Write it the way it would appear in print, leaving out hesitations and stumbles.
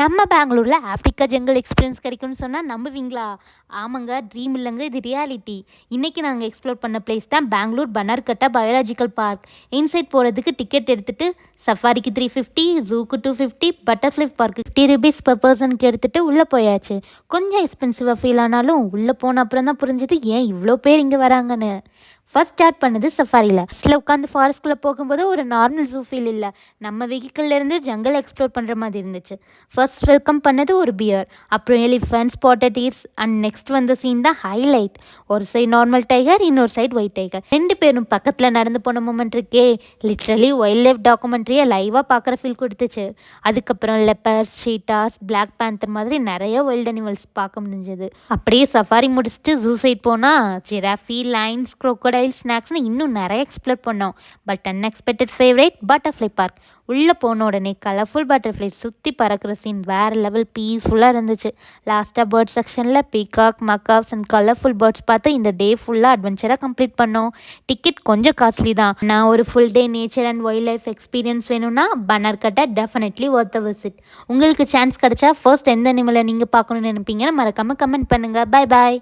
நம்ம பெங்களூரில் Africa jungle experience கிடைக்கும்னு சொன்னால் நம்புவீங்களா? ஆமாங்க, ட்ரீம் இல்லைங்க, இது ரியாலிட்டி. இன்றைக்கி நாங்கள் எக்ஸ்ப்ளோர் பண்ண பிளேஸ் தான் Bangalore Bannerghatta biological park. Inside போகிறதுக்கு டிக்கெட் எடுத்துகிட்டு சஃபாரிக்கு 350, ஜூக்கு 250, பட்டர்ஃப்ளை பார்க்கு 50 rupees per பர்சனுக்கு எடுத்துகிட்டு உள்ளே போயாச்சு. கொஞ்சம் எக்ஸ்பென்சிவாக ஃபீல் ஆனாலும் உள்ளே போன அப்புறம் தான் புரிஞ்சது ஏன் இவ்வளோ பேர் இங்கே வராங்கன்னு. ஃபர்ஸ்ட் ஸ்டார்ட் பண்ணது சஃபாரியில். ஃபஸ்ட்டில் உட்காந்து ஃபாரஸ்ட்குள்ளே போகும்போது ஒரு நார்மல் ஜூ ஃபீல் இல்லை, நம்ம வெஹிக்கிள்லேருந்து ஜங்கல் எக்ஸ்ப்ளோர் பண்ணுற மாதிரி இருந்துச்சு. ஃபர்ஸ்ட் வெல்கம் பண்ணது ஒரு பியர், அப்புறம் elephant, spotted tears and next வந்த சீன் தான் ஹைலைட். ஒரு சைடு நார்மல் டைகர், இன்னொரு சைடு ஒயிட் டைகர். 2 பேரும் பக்கத்தில் நடந்து போன மூமெண்ட் இருக்கே, லிட்ரலி வைல்ட் லைஃப் டாக்குமெண்ட்ரியை லைவாக பார்க்குற ஃபீல் கொடுத்துச்சு. அதுக்கப்புறம் லெப்பர்ஸ், சீட்டாஸ், பிளாக் பேந்தர் மாதிரி நிறைய வைல்ட் அனிமல்ஸ் பார்க்க முடிஞ்சது. அப்படியே சஃபாரி முடிச்சுட்டு ஜூ சைட் போனால் ஜிராஃபி, லைன்ஸ், crocodile, ஸ்நாக்ஸ்னு இன்னும் நிறைய எக்ஸ்ப்ளோர் பண்ணோம். But unexpected favourite butterfly park. உள்ளே போன உடனே கலர்ஃபுல் பட்டர்ஃப்ளை சுற்றி பறக்கிற சீன் வேறு லெவல் பீஸ்ஃபுல்லாக இருந்துச்சு. லாஸ்ட்டாக பேர்ட் செக்ஷனில் பீகாக், மக்காப்ஸ் அண்ட் கலர்ஃபுல் பேர்ட்ஸ் பார்த்து இந்த டே ஃபுல்லாக அட்வென்ச்சராக கம்ப்ளீட் பண்ணோம். டிக்கெட் கொஞ்சம் காஸ்ட்லி தான். நான் ஒரு full day nature and wild life experience வேணும்னா பன்னார்கட்டா டெஃபினெட்லி ஒர்த் அ விசிட். உங்களுக்கு சான்ஸ் கிடைச்சா ஃபர்ஸ்ட் எந்த அனிமலை நீங்கள் பார்க்கணுன்னு நினைப்பீங்கன்னு மறக்காமல் கமெண்ட் பண்ணுங்கள். Bye bye.